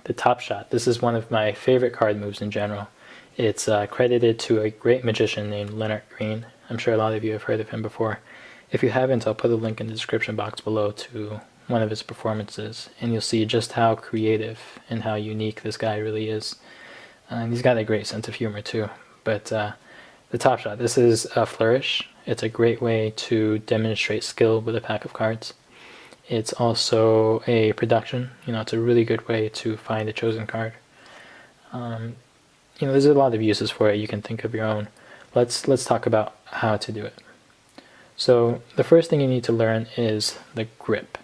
the Top Shot. This is one of my favorite card moves in general. It's credited to a great magician named Leonard Green. I'm sure a lot of you have heard of him before. If you haven't, I'll put a link in the description box below to one of his performances, and you'll see just how creative and how unique this guy really is. And he's got a great sense of humor too. But the Top Shot, this is a flourish. It's a great way to demonstrate skill with a pack of cards. It's also a production. It's a really good way to find a chosen card. There's a lot of uses for it. You can think of your own. Let's talk about how to do it. So the first thing you need to learn is the grip.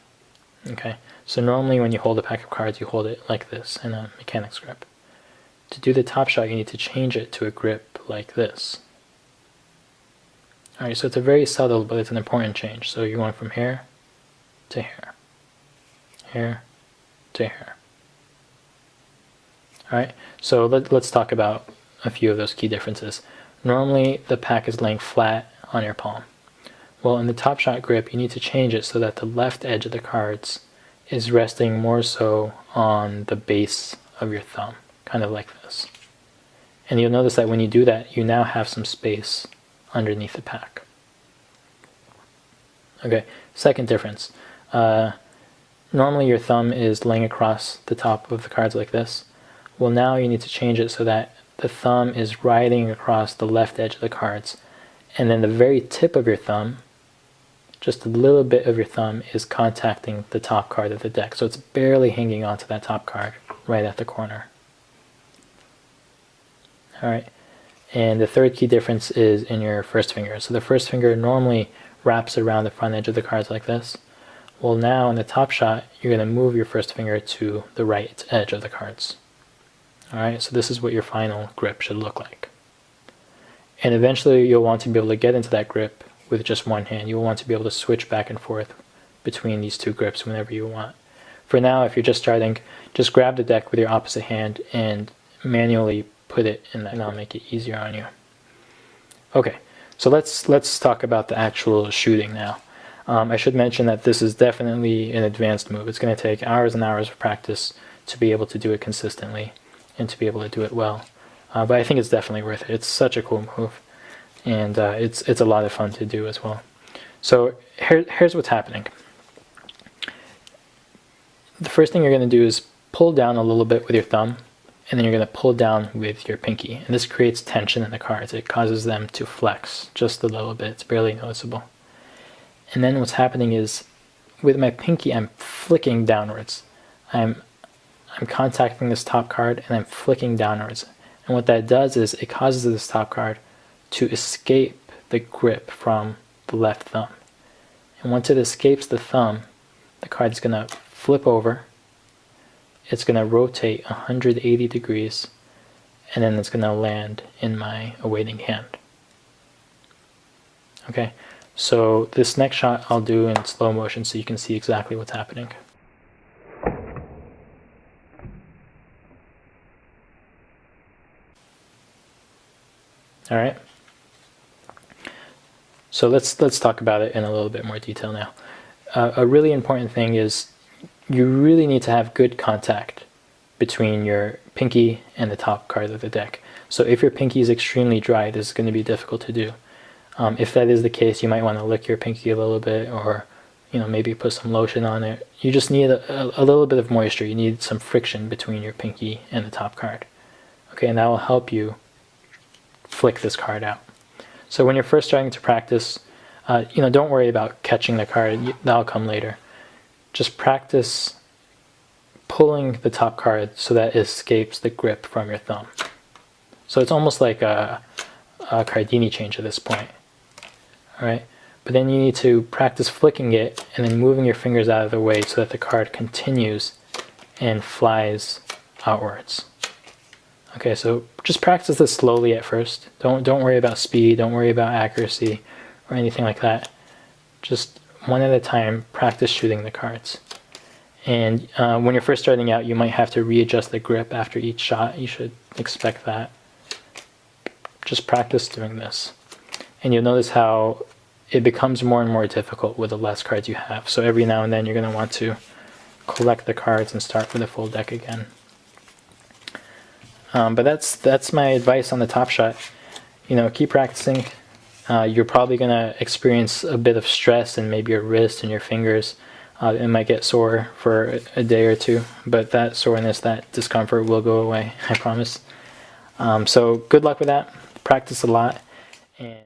Okay, so normally when you hold a pack of cards, you hold it like this in a mechanics grip. To do the Top Shot, you need to change it to a grip like this. Alright, so it's a very subtle, but it's an important change. So you're going from here to here, here to here. Alright, so let's talk about a few of those key differences. Normally, the pack is laying flat on your palm. Well, in the Top Shot grip, you need to change it so that the left edge of the cards is resting more so on the base of your thumb, kind of like this. And you'll notice that when you do that, you now have some space underneath the pack. Okay, second difference. Normally your thumb is laying across the top of the cards like this. Well, now you need to change it so that the thumb is riding across the left edge of the cards, and then the very tip of your thumb, just a little bit of your thumb, is contacting the top card of the deck. So it's barely hanging onto that top card right at the corner. Alright, and the third key difference is in your first finger. So the first finger normally wraps around the front edge of the cards like this. Well, now in the Top Shot, you're going to move your first finger to the right edge of the cards. Alright, so this is what your final grip should look like. And eventually you'll want to be able to get into that grip with just one hand. You'll want to be able to switch back and forth between these two grips whenever you want. For now, if you're just starting, just grab the deck with your opposite hand and manually put it in that, and that'll make it easier on you. Okay, so let's talk about the actual shooting now. I should mention that this is definitely an advanced move. It's going to take hours and hours of practice to be able to do it consistently and to be able to do it well. But I think it's definitely worth it. It's such a cool move, and it's a lot of fun to do as well. So here's what's happening. The first thing you're going to do is pull down a little bit with your thumb, and then you're going to pull down with your pinky. And this creates tension in the cards. It causes them to flex just a little bit. It's barely noticeable. And then what's happening is, with my pinky, I'm flicking downwards. I'm contacting this top card, and I'm flicking downwards. And what that does is it causes this top card to escape the grip from the left thumb. And once it escapes the thumb, the card is going to flip over. It's going to rotate 180 degrees, and then it's going to land in my awaiting hand. Okay, so this next shot I'll do in slow motion so you can see exactly what's happening. Alright, so let's talk about it in a little bit more detail now. A really important thing is you really need to have good contact between your pinky and the top card of the deck. So if your pinky is extremely dry, this is going to be difficult to do. If that is the case, you might want to lick your pinky a little bit, or maybe put some lotion on it. You just need a little bit of moisture. You need some friction between your pinky and the top card. Okay, and that will help you flick this card out. So when you're first starting to practice, don't worry about catching the card. That'll come later. Just practice pulling the top card so that it escapes the grip from your thumb. So it's almost like a Cardini change at this point. Alright, but then you need to practice flicking it and then moving your fingers out of the way so that the card continues and flies outwards. Okay, so just practice this slowly at first. Don't worry about speed, don't worry about accuracy or anything like that. Just one at a time, practice shooting the cards. And when you're first starting out, you might have to readjust the grip after each shot. You should expect that. Just practice doing this. And you'll notice how it becomes more and more difficult with the less cards you have. So every now and then you're going to want to collect the cards and start with a full deck again. But that's my advice on the Top Shot. You know, keep practicing. You're probably gonna experience a bit of stress in maybe your wrist and your fingers. It might get sore for a day or two, but that soreness, that discomfort will go away, I promise. So good luck with that. Practice a lot. And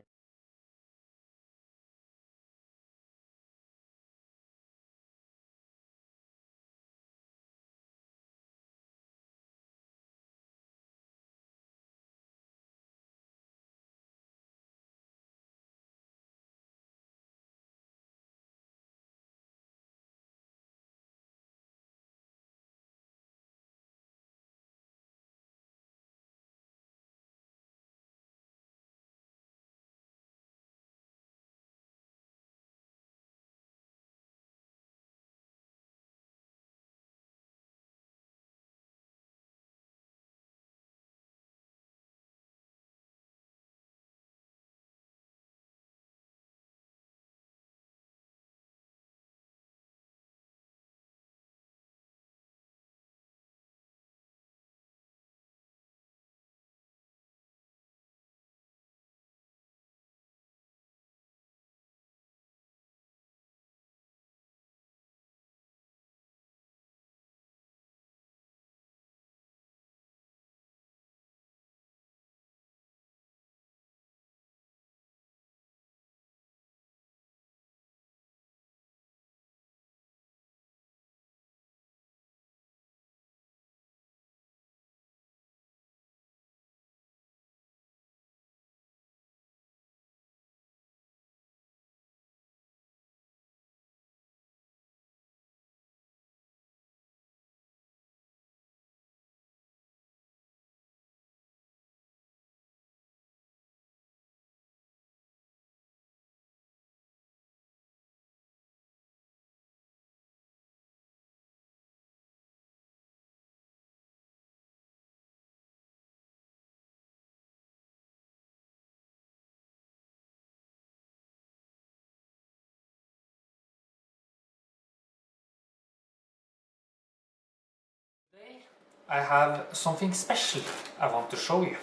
I have something special I want to show you.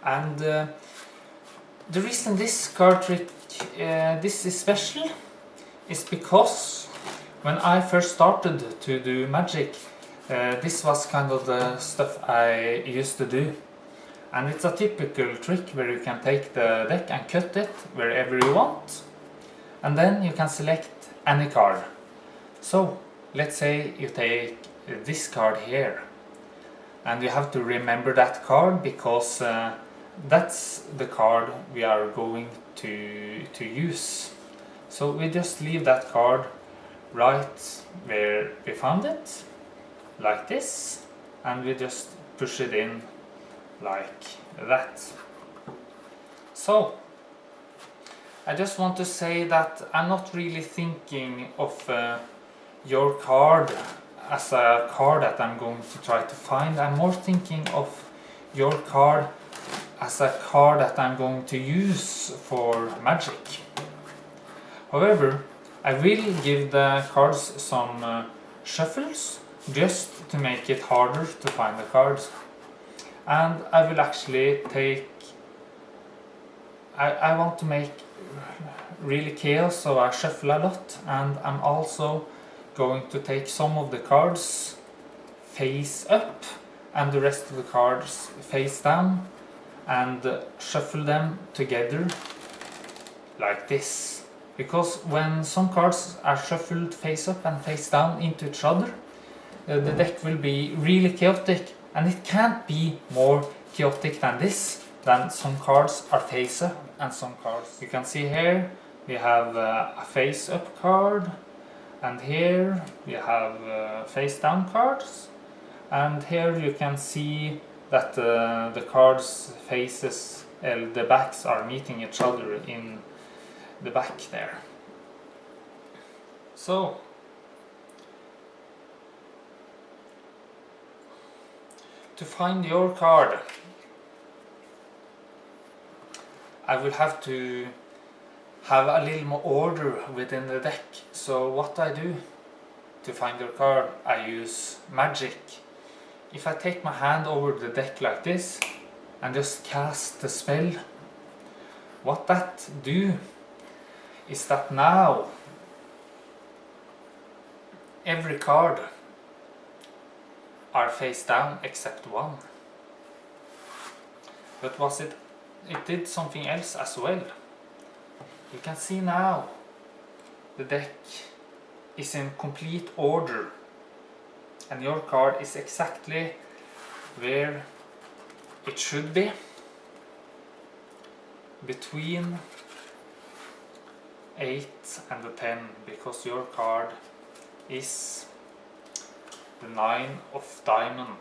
And the reason this card trick this is special is because when I first started to do magic, this was kind of the stuff I used to do. And it's a typical trick where you can take the deck and cut it wherever you want. And then you can select any card. So let's say you take this card here. And you have to remember that card because that's the card we are going to use. So we just leave that card right where we found it, like this, and we just push it in like that. So I just want to say that I'm not really thinking of your card as a card that I'm going to try to find. I'm more thinking of your card as a card that I'm going to use for magic. However, I will give the cards some shuffles just to make it harder to find the cards. And I will actually take... I want to make really chaos, so I shuffle a lot, and I'm also going to take some of the cards face up and the rest of the cards face down and shuffle them together like this. Because when some cards are shuffled face up and face down into each other, the deck will be really chaotic, and it can't be more chaotic than this, than some cards are face up and some cards. You can see here we have a face up card, and here we have face down cards, and here you can see that the cards faces, the backs are meeting each other in the back there. So to find your card, I will have to have a little more order within the deck. So what I do to find your card, I use magic if I take my hand over the deck like this and just cast the spell, what that do is that now every card are face down except one. But it did something else as well. You can see now the deck is in complete order and your card is exactly where it should be, between 8 and the 10, because your card is the 9 of diamond.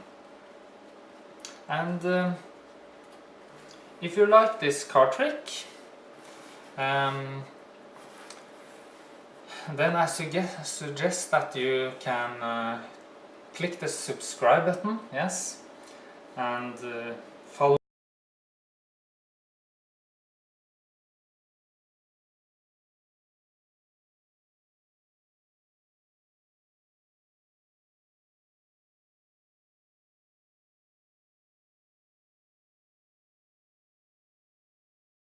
And if you like this card trick, then I suggest that you can click the subscribe button, yes, and